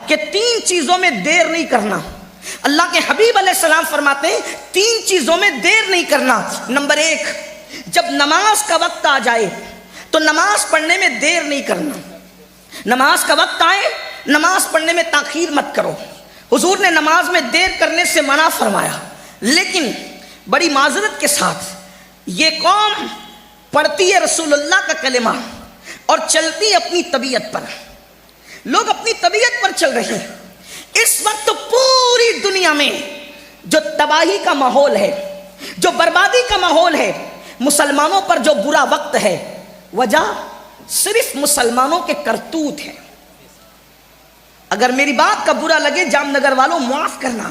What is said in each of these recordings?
کہ 3 چیزوں میں دیر نہیں کرنا. اللہ کے حبیب علیہ السلام فرماتے ہیں 3 چیزوں میں دیر نہیں کرنا. نمبر 1، جب نماز کا وقت آ جائے تو نماز پڑھنے میں دیر نہیں کرنا. نماز کا وقت آئے نماز پڑھنے میں تاخیر مت کرو. حضور نے نماز میں دیر کرنے سے منع فرمایا. لیکن بڑی معذرت کے ساتھ یہ قوم پڑھتی ہے رسول اللہ کا کلمہ اور چلتی اپنی طبیعت پر. لوگ اپنی طبیعت پر چل رہے ہیں. اس وقت پوری دنیا میں جو تباہی کا ماحول ہے، جو بربادی کا ماحول ہے، مسلمانوں پر جو برا وقت ہے، وجہ صرف مسلمانوں کے کرتوت ہیں. اگر میری بات کا برا لگے جام نگر والوں معاف کرنا،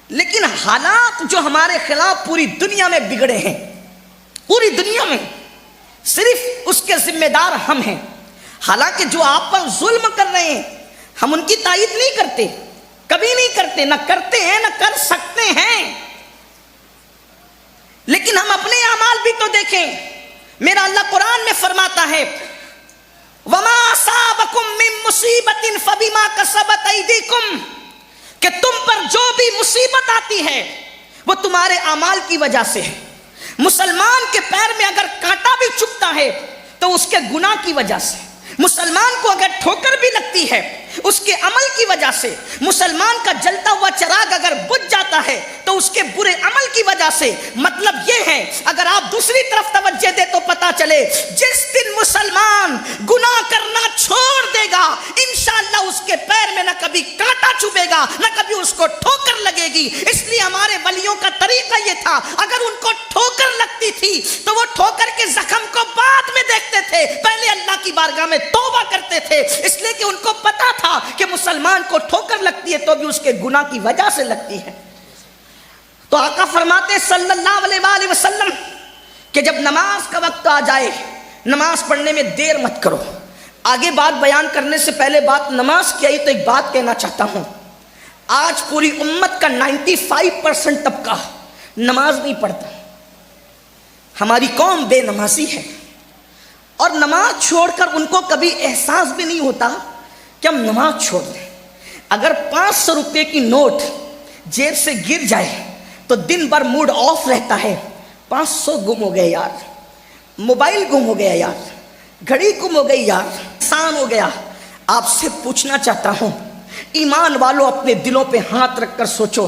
لیکن حالات جو ہمارے خلاف پوری دنیا میں بگڑے ہیں، پوری دنیا میں صرف اس کے ذمہ دار ہم ہیں. حالانکہ جو آپ پر ظلم کر رہے ہیں ہم ان کی تائید نہیں کرتے، کبھی نہیں کرتے، نہ کرتے ہیں نہ کر سکتے ہیں. لیکن ہم اپنے اعمال بھی تو دیکھیں. میرا اللہ قرآن میں فرماتا ہے وَمَا أَصَابَكُم مِّن مُّصِيبَةٍ فَبِمَا كَسَبَتْ أَيْدِيكُمْ، کہ تم پر جو بھی مصیبت آتی ہے وہ تمہارے اعمال کی وجہ سے ہے. مسلمان کے پیر میں اگر کانٹا بھی چبھتا ہے تو اس کے گناہ کی وجہ سے. مسلمان کو اگر ٹھوکر بھی لگتی ہے اس کے عمل کی وجہ سے. مسلمان کا جلتا ہوا چراغ اگر بجھ جاتا ہے تو اس کے برے عمل کی وجہ سے. مطلب یہ ہے اگر آپ دوسری طرف توجہ دے تو پتا چلے جس دن مسلمان گناہ کرنا چھوڑ دے گا انشاءاللہ اس کے پیر میں نہ کبھی کانٹا چبھے گا نہ کبھی اس کو ٹھوکر لگے گی. اس لیے ہمارے ولیوں کا طریقہ یہ تھا، اگر ان کو ٹھوکر لگتی تھی تو وہ ٹھوکر کے زخم کو بعد میں دیکھتے تھے، پہلے اللہ کی بارگاہ میں توبہ کرتے تھے. اس لیے کہ ان کو پتا تھا کہ مسلمان کو ٹھوکر لگتی ہے تو بھی اس کے گناہ کی وجہ سے لگتی ہے. تو آقا فرماتے صلی اللہ علیہ وآلہ وسلم کہ جب نماز کا وقت آ جائے نماز پڑھنے میں دیر مت کرو. آگے بات بیان کرنے سے پہلے بات نماز کی آئی تو ایک بات کہنا چاہتا ہوں. آج پوری امت کا 95% طبقہ نماز نہیں پڑھتا. ہماری قوم بے نمازی ہے اور نماز چھوڑ کر ان کو کبھی احساس بھی نہیں ہوتا کہ ہم نماز چھوڑ دیں. اگر 500 روپے کی نوٹ جیب سے گر جائے تو دن بھر موڈ آف رہتا ہے. 500 گم ہو گئے یار، موبائل گم ہو گیا یار، گھڑی گم ہو گئی یار، نقصان ہو گیا. آپ سے پوچھنا چاہتا ہوں ایمان والوں اپنے دلوں پہ ہاتھ رکھ کر سوچو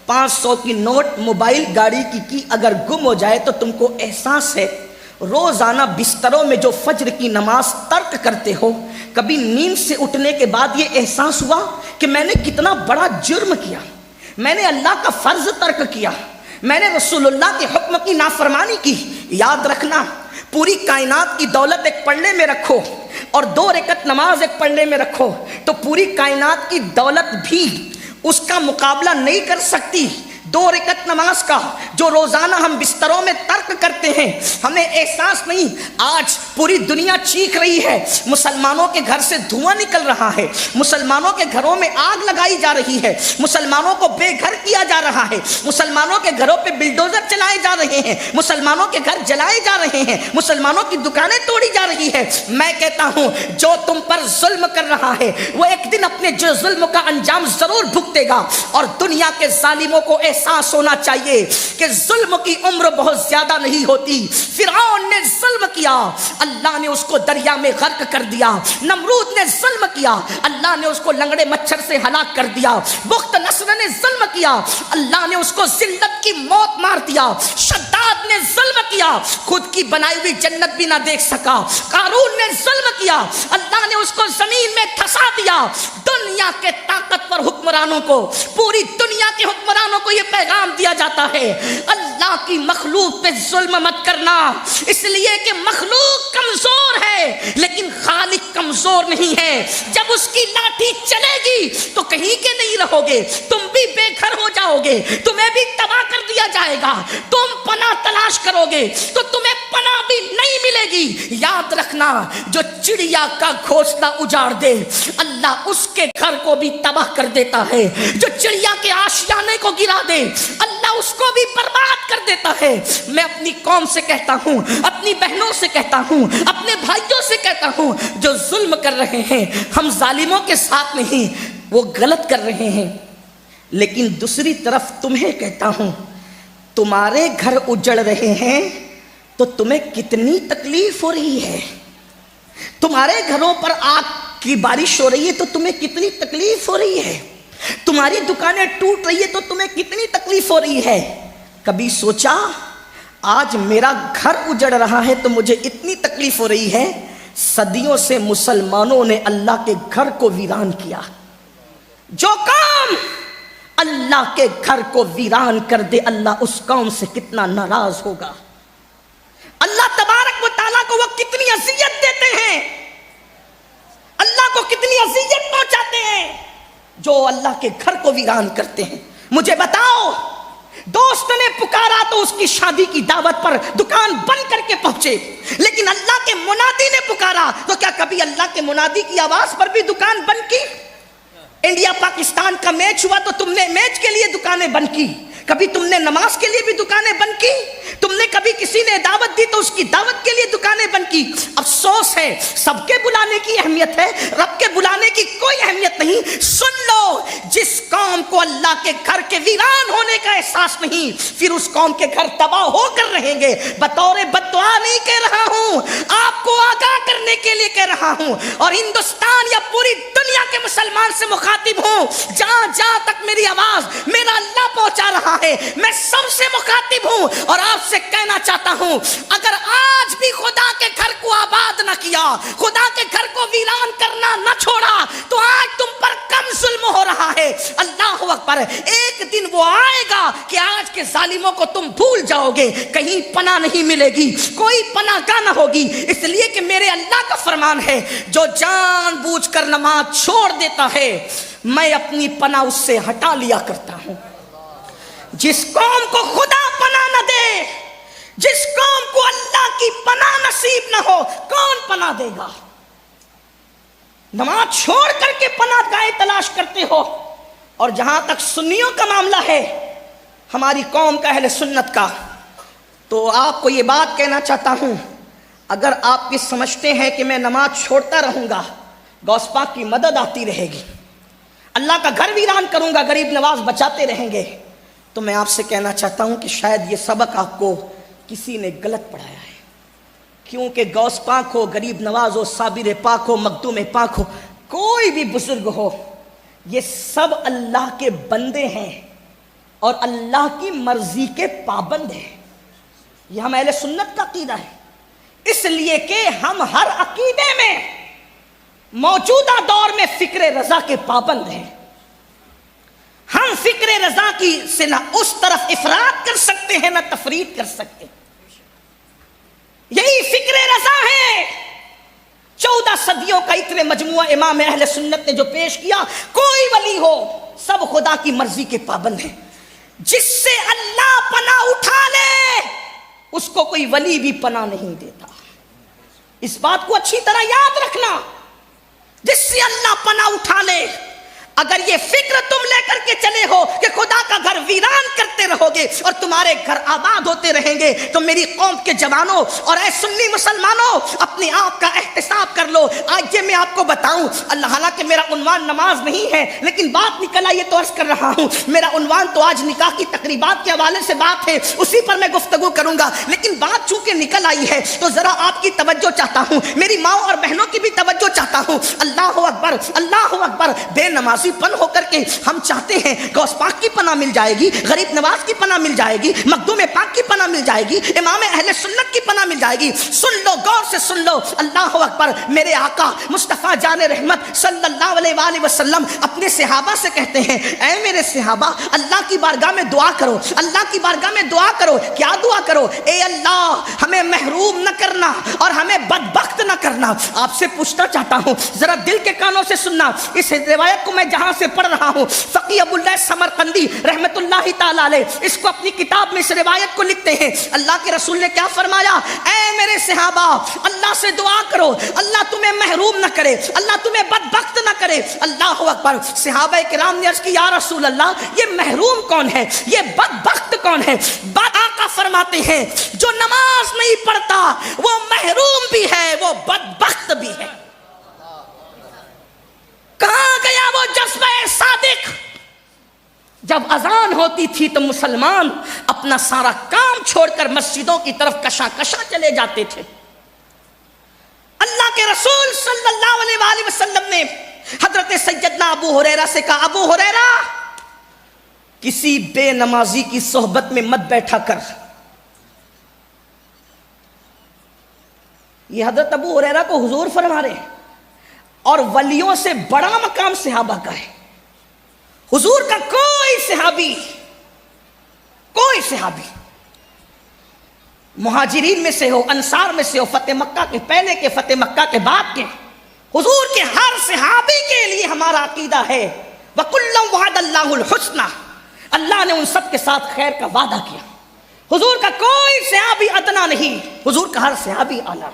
500 کی نوٹ موبائل گاڑی کی اگر گم ہو جائے تو تم کو احساس ہے روزانہ بستروں میں جو فجر کی نماز ترک کرتے ہو کبھی نیند سے اٹھنے کے بعد یہ احساس ہوا کہ میں نے کتنا بڑا جرم کیا، میں نے اللہ کا فرض ترک کیا، میں نے رسول اللہ کے حکم کی نافرمانی کی. یاد رکھنا پوری کائنات کی دولت ایک پلڑے میں رکھو اور 2 رکعت نماز ایک پلڑے میں رکھو تو پوری کائنات کی دولت بھی اس کا مقابلہ نہیں کر سکتی 2 رکعت نماز کا جو روزانہ ہم بستروں میں ترک کرتے ہیں. ہمیں احساس نہیں. آج پوری دنیا چیخ رہی ہے، مسلمانوں کے گھر سے دھواں نکل رہا ہے، مسلمانوں کے گھروں میں آگ لگائی جا رہی ہے، مسلمانوں کو بے گھر کیا جا رہا ہے، مسلمانوں کے گھروں پہ بلڈوزر چلائے جا رہے ہیں، مسلمانوں کے گھر جلائے جا رہے ہیں، مسلمانوں کی دکانیں توڑی جا رہی ہے. میں کہتا ہوں جو تم پر ظلم کر رہا ہے وہ ایک دن اپنے جو ظلم کا انجام ضرور بھگتے گا. اور دنیا کے ظالموں کو احساس ہونا چاہیے کہ ظلم کی عمر بہت زیادہ نہیں ہوتی. فرعون نے ظلم کیا، اللہ نے اس کو دریا میں غرق کر دیا. نمرود نے ظلم کیا، اللہ نے اس کو لنگڑے مچھر سے ہلاک کر دیا. بخت نصر نے ظلم کیا، اللہ نے اس کو ذلت کی موت مار دیا. شداد نے ظلم کیا، خود کی بنائی ہوئی جنت بھی نہ دیکھ سکا. قارون نے ظلم کیا، اللہ نے اس کو زمین میں دھسا دیا. دنیا کے طاقتور حکمرانوں کو، پوری دنیا کے حکمرانوں کو یہ پیغام دیا جاتا ہے اللہ کی مخلوق پہ ظلم مت کرنا، اس لیے کہ مخلوق کمزور ہے لیکن خالق کمزور نہیں ہے. جب اس کی لاٹھی چلے گی تو کہیں کے نہیں رہو گے، تم بھی بے گھر ہو جاؤ گے، تمہیں بھی تباہ کر دیا جائے گا. تم پناہ تلاش کرو گے تو تمہیں پناہ بھی نہیں ملے گی. یاد رکھنا جو چڑیا کا گھونسلہ اجاڑ دے اللہ اس کے گھر کو بھی تباہ کر دیتا ہے. جو چڑیا کے آشیانے کو گرا دے اللہ اس کو بھی برباد کر دیتا ہے. میں اپنی قوم سے کہتا ہوں، اپنی بہنوں سے کہتا ہوں، اپنے بھائیوں سے کہتا ہوں جو ظلم کر رہے ہیں ہم ظالموں کے ساتھ نہیں، وہ غلط کر رہے ہیں، لیکن دوسری طرف تمہیں کہتا ہوں تمہارے گھر اجڑ رہے ہیں تو تمہیں کتنی تکلیف ہو رہی ہے، تمہارے گھروں پر آگ کی بارش ہو رہی ہے تو تمہیں کتنی تکلیف ہو رہی ہے، تمہاری دکانیں ٹوٹ رہی ہے تو تمہیں کتنی تکلیف ہو رہی ہے۔ کبھی سوچا آج میرا گھر اجڑ رہا ہے تو مجھے اتنی تکلیف ہو رہی ہے، صدیوں سے مسلمانوں نے اللہ کے گھر کو ویران کیا، جو کام اللہ کے گھر کو ویران کر دے اللہ اس قوم سے کتنا ناراض ہوگا، اللہ تبارک و تعالیٰ کو وہ کتنی اذیت دیتے ہیں، اللہ کو کتنی اذیت پہنچاتے ہیں جو اللہ کے گھر کو ویران کرتے ہیں۔ مجھے بتاؤ، دوست نے پکارا تو اس کی شادی کی دعوت پر دکان بند کر کے پہنچے، لیکن اللہ کے منادی نے پکارا تو کیا کبھی اللہ کے منادی کی آواز پر بھی دکان بند کی؟ انڈیا پاکستان کا میچ ہوا تو تم نے میچ کے لیے دکانیں بند کی، کبھی تم نے نماز کے لیے بھی دکانیں بند کی، تم نے کبھی کسی نے دعوت دی تو اس کی دعوت کے لیے دکانیں بند کی۔ افسوس ہے، سب کے بلانے کی اہمیت ہے، رب کے بلانے کی کوئی اہمیت نہیں۔ سن لو، جس قوم کو اللہ کے گھر کے ویران ہونے کا احساس نہیں، پھر اس قوم کے گھر تباہ ہو کر رہیں گے۔ بطور بددعا نہیں کہہ رہا ہوں، آپ کو آگاہ کرنے کے لیے کہہ رہا ہوں، اور ہندوستان یا پوری دنیا کے مسلمان سے مخاطب ہوں، جہاں جہاں تک میری آواز میرا اللہ پہنچا رہا ہے، میں سب سے مخاطب ہوں اور آپ سے کہنا چاہتا ہوں، اگر آج بھی خدا کے گھر کو آباد نہ کیا، خدا کے گھر کو ویران کرنا نہ چھوڑا، تو آج تم پر کم ظلم ہو رہا ہے۔ اللہ اکبر، ایک دن وہ آئے گا کہ آج کے ظالموں کو تم بھول جاؤ گے، کہیں پناہ نہیں ملے گی، کوئی پناہ گاہ نہ ہوگی، اس لیے کہ میرے اللہ کا فرمان ہے، جو جان بوجھ کر نماز چھوڑ دیتا ہے میں اپنی پناہ اس سے ہٹا لیا کرتا ہوں۔ جس قوم کو خدا پناہ نہ دے، جس قوم کو اللہ کی پناہ نصیب نہ ہو، کون پناہ دے گا؟ نماز چھوڑ کر کے پناہ گاہیں تلاش کرتے ہو۔ اور جہاں تک سنیوں کا معاملہ ہے، ہماری قوم کا، اہل سنت کا، تو آپ کو یہ بات کہنا چاہتا ہوں، اگر آپ یہ سمجھتے ہیں کہ میں نماز چھوڑتا رہوں گا غوث پاک کی مدد آتی رہے گی، اللہ کا گھر ویران کروں گا غریب نواز بچاتے رہیں گے، تو میں آپ سے کہنا چاہتا ہوں کہ شاید یہ سبق آپ کو کسی نے غلط پڑھایا ہے، کیونکہ غوث پاک ہو، غریب نواز ہو، صابر پاک ہو، مخدوم پاک ہو، کوئی بھی بزرگ ہو، یہ سب اللہ کے بندے ہیں اور اللہ کی مرضی کے پابند ہیں۔ یہ ہم اہل سنت کا عقیدہ ہے، اس لیے کہ ہم ہر عقیدے میں موجودہ دور میں فکر رضا کے پابند ہیں۔ ہم فکر رضا کی سے نہ اس طرف افراد کر سکتے ہیں نہ تفرید کر سکتے، یہی فکر رضا ہے۔ 14 صدیوں کا اتنے مجموعہ امام اہل سنت نے جو پیش کیا، کوئی ولی ہو سب خدا کی مرضی کے پابند ہیں، جس سے اللہ پناہ اٹھا لے اس کو کوئی ولی بھی پناہ نہیں دیتا۔ اس بات کو اچھی طرح یاد رکھنا، جس سے اللہ پناہ اٹھا لے۔ اگر یہ فکر تم لے کر کے چلے ہو کہ خدا کا گھر ویران کرتے رہو گے اور تمہارے گھر آباد ہوتے رہیں گے، تو میری قوم کے جوانوں اور اے سنی مسلمانوں، اپنے آپ کا احتساب کر لو۔ آج یہ میں آپ کو بتاؤں، اللہ حالانکہ میرا عنوان نماز نہیں ہے، لیکن بات نکل آئی تو عرض کر رہا ہوں، میرا عنوان تو آج نکاح کی تقریبات کے حوالے سے بات ہے، اسی پر میں گفتگو کروں گا، لیکن بات چونکہ نکل آئی ہے تو ذرا آپ کی توجہ چاہتا ہوں، میری ماں اور بہنوں کی بھی توجہ چاہتا ہوں۔ اللہ اکبر، اللہ اکبر۔ بے نمازی پن ہو کر کے ہم چاہتے ہیں غوث پاک کی پناہ مل جائے گی، غریب نواز کی پناہ مل جائے گی، مخدوم پاک کی پناہ مل جائے گی، امام اہل سنت کی پناہ مل جائے گی۔ سن لو، غور سے سن لو، اللہ اکبر۔ میرے آقا مصطفیٰ جان رحمت صلی اللہ علیہ وآلہ وسلم اپنے صحابہ سے کہتے ہیں، اے میرے صحابہ، اللہ کی بارگاہ میں دعا کرو، اللہ کی بارگاہ میں دعا کرو۔ کیا دعا کرو؟ اے اللہ، ہمیں محروم نہ کرنا اور ہمیں بدبخت نہ کرنا۔ آپ سے پوچھنا چاہتا ہوں، ذرا دل کے کانوں سے سننا، اس روایت کو میں جہاں سے پڑھ رہا ہوں، فقی ابو اللہ سمرقندی رحمت اللہ تعالی علیہ اس کو اپنی کتاب میں اس روایت کو لکھتے ہیں، اللہ کے رسول نے کیا فرمایا؟ اے میرے صحابہ، اللہ سے دعا کرو، اللہ تمہیں محروم نہ کرے، اللہ تمہیں بدبخت نہ کرے۔ اللہ اکبر۔ صحابہ کرام نے عرض کی، یا رسول اللہ، یہ محروم کون ہے، یہ بدبخت کون ہے؟ آقا فرماتے ہیں، جو نماز نہیں پڑھتا وہ محروم بھی ہے، وہ بدبخت بھی ہے۔ کہاں گیا وہ جذبہ جب اذان ہوتی تھی تو مسلمان اپنا سارا کام چھوڑ کر مسجدوں کی طرف کشا کشا چلے جاتے تھے۔ اللہ کے رسول صلی اللہ علیہ وآلہ وسلم نے حضرت سیدنا ابو ہریرہ سے کہا، ابو ہریرہ کسی بے نمازی کی صحبت میں مت بیٹھا کر۔ یہ حضرت ابو ہریرہ کو حضور فرما رہے ہیں، اور ولیوں سے بڑا مقام صحابہ کا ہے۔ حضور کا کوئی صحابی مہاجرین میں سے ہو، انصار میں سے ہو، فتح مکہ کے پہلے کے، فتح مکہ کے بعد کے، حضور کے ہر صحابی کے لیے ہمارا عقیدہ ہے وَكُلًّا وَعَدَ اللَّهُ الْحُسْنَى، اللہ نے ان سب کے ساتھ خیر کا وعدہ کیا۔ حضور کا کوئی صحابی ادنا نہیں، حضور کا ہر صحابی اعلیٰ،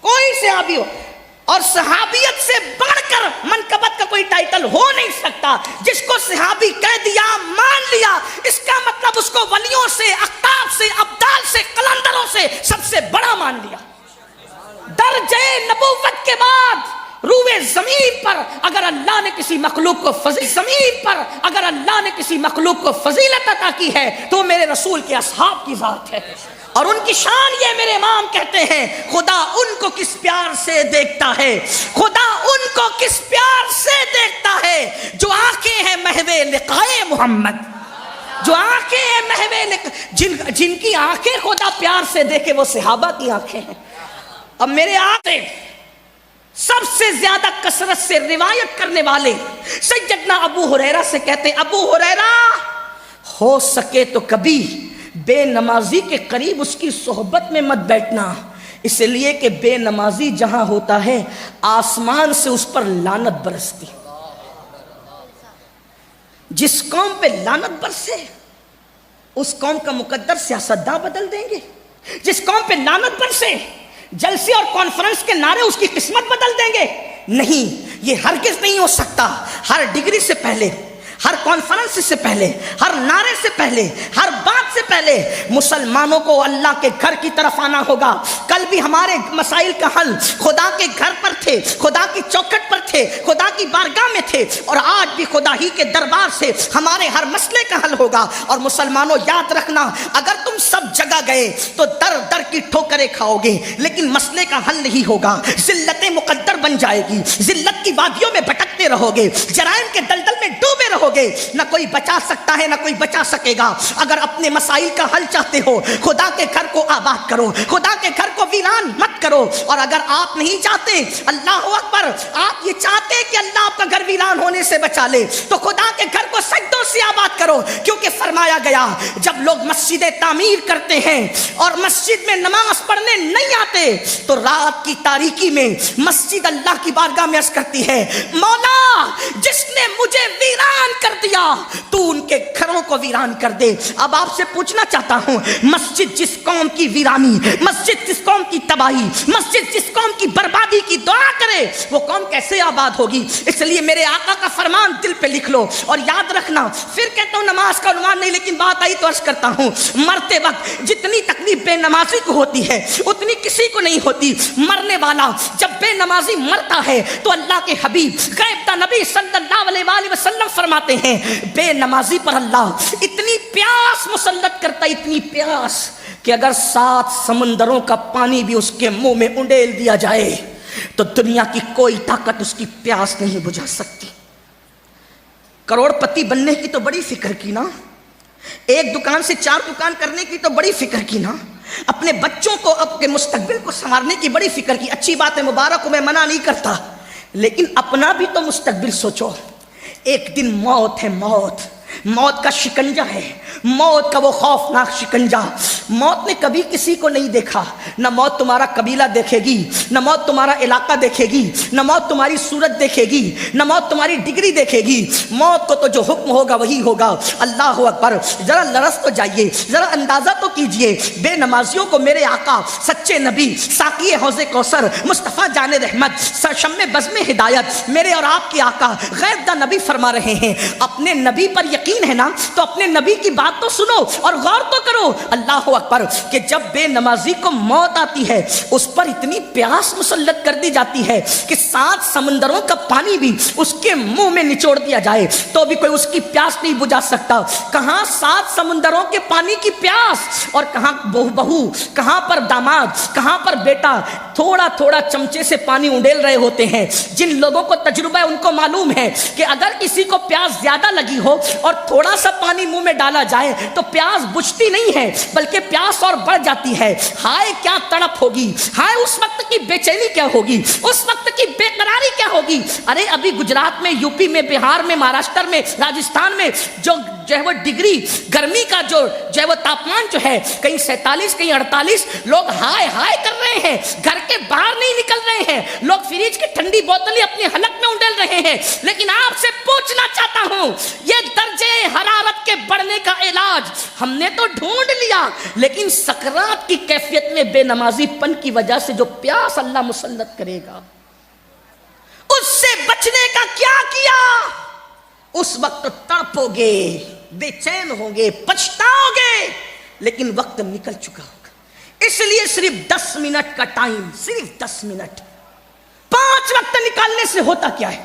کوئی صحابی ہو، اور صحابیت سے بڑھ کر منقبت کا کوئی ٹائٹل ہو نہیں سکتا۔ جس کو صحابی کہہ دیا، مان لیا، اس کا مطلب اس کو ولیوں سے، اقطاب سے، ابدال سے، قلندروں سے سب سے بڑا مان لیا۔ درجہ نبوت کے بعد روئے زمین پر اگر اللہ نے کسی مخلوق کو فضیلت عطا کی ہے تو میرے رسول کے اصحاب کی ذات ہے، اور ان کی شان یہ میرے امام کہتے ہیں، خدا ان کو کس پیار سے دیکھتا ہے، خدا ان کو کس پیار سے دیکھتا ہے جو آنکھیں ہیں محو لقائے محمد، جو آنکھیں ہیں محو جن کی آنکھیں خدا پیار سے دیکھے وہ صحابہ کی آنکھیں ہیں۔ اب میرے آنکھیں سب سے زیادہ کثرت سے روایت کرنے والے سیدنا ابو ہریرہ سے کہتے ہیں، ابو ہریرہ ہو سکے تو کبھی بے نمازی کے قریب اس کی صحبت میں مت بیٹھنا، اس لیے کہ بے نمازی جہاں ہوتا ہے آسمان سے اس پر لعنت برستی۔ جس قوم پہ لعنت برسے اس قوم کا مقدر سیاستداں بدل دیں گے، جس قوم پہ لعنت برسے جلسے اور کانفرنس کے نعرے اس کی قسمت بدل دیں گے۔ نہیں، یہ ہرگز نہیں ہو سکتا۔ ہر ڈگری سے پہلے، ہر کانفرنس سے پہلے، ہر نعرے سے پہلے، ہر بات سے پہلے مسلمانوں کو اللہ کے گھر کی طرف آنا ہوگا۔ کل بھی ہمارے مسائل کا حل خدا کے گھر پر تھے، خدا کی چوکھٹ پر تھے، خدا کی بارگاہ میں تھے، اور آج بھی خدا ہی کے دربار سے ہمارے ہر مسئلے کا حل ہوگا۔ اور مسلمانوں یاد رکھنا، اگر تم سب جگہ گئے تو در در کی ٹھوکریں کھاؤ گے، لیکن مسئلے کا حل نہیں ہوگا، ذلت مقدر بن جائے گی، ذلت کی وادیوں میں بھٹکتے رہو گے، جرائم کے دلدل میں ڈوبے رہو گے، نہ کوئی بچا سکتا ہے نہ کوئی بچا سکے گا۔ اگر اپنے مسائل کا حل چاہتے ہو، خدا کے گھر کو آباد کرو، خدا کے گھر کو ویران مت کرو۔ اور اگر آپ نہیں چاہتے، اللہ اکبر، آپ یہ چاہتے کہ اللہ آپ کا گھر ویران ہونے سے بچا لے، تو خدا کے گھر کو سجدوں سے آباد کرو، کیونکہ فرمایا گیا جب لوگ مسجدیں تعمیر کرتے ہیں اور مسجد میں نماز پڑھنے نہیں آتے تو رات کی تاریکی میں مسجد اللہ کی بارگاہ میں عرض کرتی ہے، مولا جس نے مجھے ویران کر دیا تو ان کے گھروں کو ویران کر دے۔ اب آپ سے پوچھنا چاہتا ہوں، مسجد جس قوم کی ویرانی، مسجد جس قوم کی تباہی، مسجد جس قوم کی بربادی کی دعا کرے، وہ قوم کیسے آباد ہوگی؟ اس لیے میرے آقا کا فرمان دل پہ لکھ لو اور یاد رکھنا۔ پھر کہتا ہوں نماز کا عنوان نہیں، لیکن بات آئی تو عرض کرتا ہوں، مرتے وقت جتنی تکلیف بے نمازی کو ہوتی ہے اتنی کسی کو نہیں ہوتی۔ مرنے والا جب بے نمازی مرتا ہے تو اللہ کے حبیب غیب دا نبی صلی اللہ علیہ وآلہ وسلم فرماتے ہیں، بے نمازی پر اللہ اتنی پیاس مسلط کرتا، اتنی پیاس کہ اگر 7 سمندروں کا پانی بھی اس کے منہ میں انڈیل دیا جائے تو دنیا کی کوئی طاقت اس کی پیاس نہیں بجھا سکتی۔ کروڑ پتی بننے کی تو بڑی فکر کی نا، ایک دکان سے 4 دکان کرنے کی تو بڑی فکر کی نا، اپنے بچوں کو، اپنے مستقبل کو سنوارنے کی بڑی فکر کی۔ اچھی بات ہے، مبارک کو میں منع نہیں کرتا، لیکن اپنا بھی تو مستقبل سوچو۔ ایک دن موت ہے، موت کا شکنجہ ہے، موت کا وہ خوفناک شکنجہ۔ موت نے کبھی کسی کو نہیں دیکھا، نہ موت تمہارا قبیلہ دیکھے گی، نہ موت تمہارا علاقہ دیکھے گی، نہ موت تمہاری صورت دیکھے گی، نہ موت تمہاری ڈگری دیکھے گی۔ موت کو تو جو حکم ہوگا وہی ہوگا۔ اللہ اکبر، ذرا لرز تو جائیے، ذرا اندازہ تو کیجئے، بے نمازیوں کو میرے آقا سچے نبی، ساقی حوض کوثر، مصطفیٰ جان رحمت، شمع بزم ہدایت، میرے اور آپ کے آقا غیب دا نبی فرما رہے ہیں، اپنے نبی پر یقین ہے نا تو اپنے نبی کی بات بات تو سنو اور غور تو کرو، اللہ اکبر، کہ جب بے نمازی کو موت آتی ہے اس پر اتنی پیاس مسلط کر دی جاتی ہے کہ 7 سمندروں کا پانی بھی اس کے منہ میں نچوڑ دیا جائے تو بھی کوئی اس کی پیاس نہیں بجھا سکتا۔ کہاں 7 سمندروں کے پانی کی پیاس، اور کہاں بہو، کہاں پر داماد، کہاں پر بیٹا تھوڑا تھوڑا چمچے سے پانی انڈیل رہے ہوتے ہیں۔ جن لوگوں کو تجربہ ہے ان کو معلوم ہے کہ اگر کسی کو پیاس زیادہ لگی ہو اور تھوڑا سا پانی منہ میں ڈالا جائے تو پیاس بجھتی نہیں ہے بلکہ پیاس اور بڑھ جاتی ہے۔ ہائے کیا تڑپ ہوگی، ہائے اس وقت کی بے چینی کیا ہوگی، اس وقت کی بے قراری کیا ہوگی۔ ارے ابھی گجرات میں، یو پی میں، بہار میں، مہاراشٹر میں، راجستھان میں جو ہے وہ ڈگری گرمی کا جو ہے وہ تاپمان جو ہے، کہیں 47 کہیں 48، لوگ ہائے ہائے کر رہے ہیں، گھر کے باہر نہیں نکل رہے ہیں، لوگ فریج کی ٹھنڈی بوتلیں اپنے حلق میں انڈیل رہے ہیں۔ لیکن آپ سے پوچھنا چاہتا ہوں، یہ درجے حرارت کے بڑھنے کا علاج ہم نے تو ڈھونڈ لیا، لیکن سکرات کی کیفیت میں بے نمازی پن کی وجہ سے جو پیاس اللہ مسلط کرے گا اس سے بچنے کا کیا کیا؟ اس وقت تڑپو گے، بے چین ہوں گے، پچھتاؤ گے، لیکن وقت نکل چکا ہوگا۔ اس لیے صرف 10 منٹ کا ٹائم، صرف 10 منٹ، 5 وقت نکالنے سے ہوتا کیا ہے؟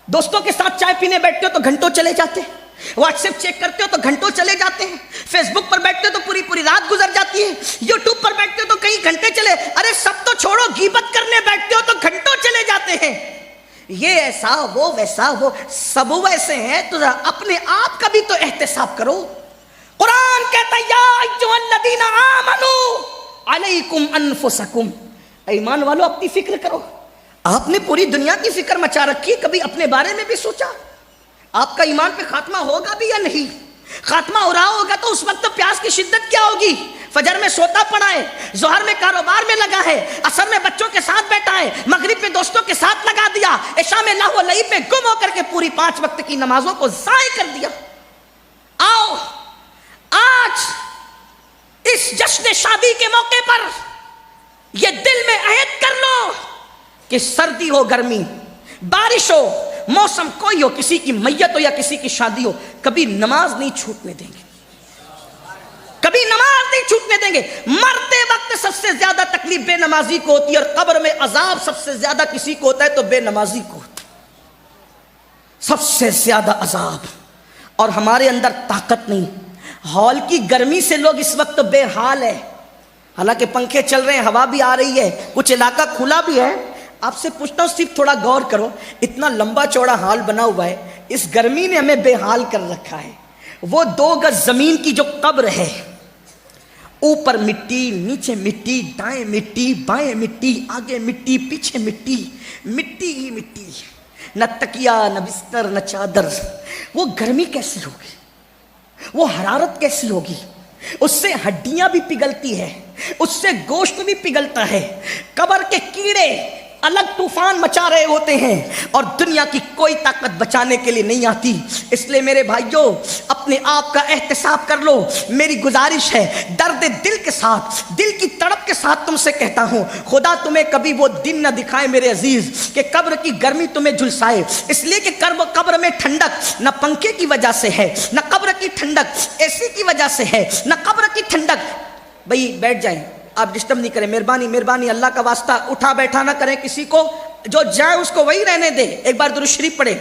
دوستوں کے ساتھ چائے پینے بیٹھتے ہو تو گھنٹوں چلے جاتے ہیں، واٹس ایپ چیک کرتے ہو تو گھنٹوں چلے جاتے ہیں، فیس بک پر بیٹھتے ہو تو پوری رات گزر جاتی ہے، یوٹیوب پر بیٹھتے ہو تو کئی گھنٹے چلے، ارے سب تو چھوڑو، غیبت کرنے بیٹھتے ہو تو گھنٹوں چلے جاتے ہیں۔ یہ ایسا، وہ ویسا، وہ سب ویسے ہیں، تو اپنے آپ کا بھی تو احتساب کرو۔ قرآن کہتا ہے یا ایھا الذین آمنوا علیکم انفسکم، ایمان والو اپنی فکر کرو۔ آپ نے پوری دنیا کی فکر مچا رکھی، کبھی اپنے بارے میں بھی سوچا آپ کا ایمان پہ خاتمہ ہوگا بھی یا نہیں؟ خاتمہ ہو رہا ہوگا تو اس وقت تو پیاس کی شدت کیا ہوگی؟ فجر میں سوتا پڑا ہے، ظہر میں کاروبار میں لگا ہے، عصر میں بچوں کے ساتھ بیٹھا ہے، مغرب میں دوستوں کے ساتھ لگا دیا، عشاء میں لہو و لعب میں گم ہو کر کے پوری 5 وقت کی نمازوں کو ضائع کر دیا۔ آؤ آج اس جشن شادی کے موقع پر یہ دل میں عہد کر لو کہ سردی ہو، گرمی، بارش ہو، موسم کوئی ہو، کسی کی میت ہو یا کسی کی شادی ہو، کبھی نماز نہیں چھوٹنے دیں گے، کبھی نماز نہیں چھوٹنے دیں گے۔ مرتے وقت سب سے زیادہ تکلیف بے نمازی کو ہوتی ہے، اور قبر میں عذاب سب سے زیادہ کسی کو ہوتا ہے تو بے نمازی کو ہوتا ہے، سب سے زیادہ عذاب۔ اور ہمارے اندر طاقت نہیں، ہال کی گرمی سے لوگ اس وقت بے حال ہے، حالانکہ پنکھے چل رہے ہیں، ہوا بھی آ رہی ہے، کچھ علاقہ کھلا بھی ہے۔ آپ سے پوچھتا ہوں، صرف تھوڑا غور کرو، اتنا لمبا چوڑا حال بنا ہوا ہے، اس گرمی نے ہمیں بے حال کر رکھا ہے۔ وہ 2 گز زمین کی جو قبر ہے، اوپر مٹی، نیچے مٹی، دائیں مٹی، بائیں مٹی، آگے مٹی، پیچھے مٹی، مٹی ہی مٹی، نہ تکیہ، نہ بستر، نہ چادر۔ وہ گرمی کیسی ہوگی، وہ حرارت کیسی ہوگی، اس سے ہڈیاں بھی پگھلتی ہے، اس سے گوشت بھی پگھلتا ہے، قبر کے کیڑے الگ طوفان مچا رہے ہوتے ہیں، اور دنیا کی کوئی طاقت بچانے کے لیے نہیں آتی۔ اس لیے میرے بھائیوں، اپنے آپ کا احتساب کر لو۔ میری گزارش ہے، درد دل کے ساتھ، دل کی تڑپ کے ساتھ تم سے کہتا ہوں، خدا تمہیں کبھی وہ دن نہ دکھائے میرے عزیز کہ قبر کی گرمی تمہیں جھلسائے، اس لیے کہ قبر میں ٹھنڈک نہ پنکھے کی وجہ سے ہے، نہ قبر کی ٹھنڈک اے سی کی وجہ سے ہے، نہ قبر کی ٹھنڈک۔ بھائی بیٹھ جائیں، آپ ڈسٹرب نہیں کریں، مہربانی اللہ کا واسطہ، اٹھا بیٹھا نہ کریں کسی کو، جو جائے اس کو وہی رہنے دے۔ ایک بار درود شریف پڑھے،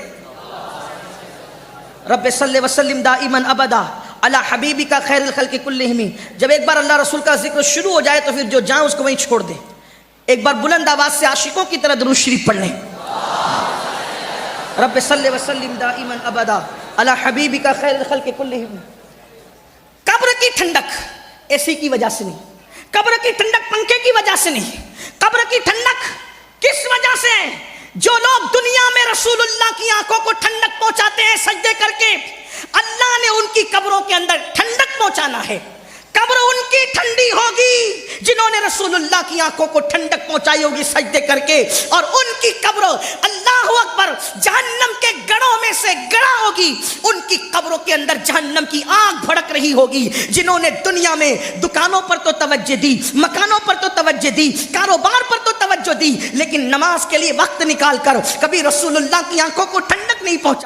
رب صلی وسلم دائما ابدا علی حبیبک خیر الخلق کلہم۔ جب ایک بار اللہ رسول کا ذکر شروع ہو جائے تو پھر جو جائے اس کو وہیں چھوڑ دے۔ ایک بار بلند آواز سے عاشقوں کی طرح درود شریف پڑھ لیں، رب صلی وسلم دائما ابدا علی حبیبک خیر الخلق کلہم۔ قبر کی ٹھنڈک اے سی کی وجہ سے نہیں، قبر کی ٹھنڈک پنکھے کی وجہ سے نہیں، قبر کی ٹھنڈک کس وجہ سے ہے؟ جو لوگ دنیا میں رسول اللہ کی آنکھوں کو ٹھنڈک پہنچاتے ہیں سجدے کر کے، اللہ نے ان کی قبروں کے اندر ٹھنڈک پہنچانا ہے۔ قبر ان کی ٹھنڈی ہوگی جنہوں نے رسول اللہ کی آنکھوں کو ٹھنڈک پہنچائی ہوگی سجدے کر کے، اور ان کی قبر اللہ اکبر جہنم کے گڑھوں میں سے گڑھا ہوگی، ان کی قبروں کے اندر جہنم کی آگ بھڑک رہی ہوگی۔ جنہوں نے دنیا میں دکانوں پر تو توجہ دی، مکانوں پر تو توجہ دی، کاروبار پر تو توجہ دی، لیکن نماز کے لیے وقت نکال کر کبھی رسول اللہ کی آنکھوں کو ٹھنڈک نہیں پہنچائی۔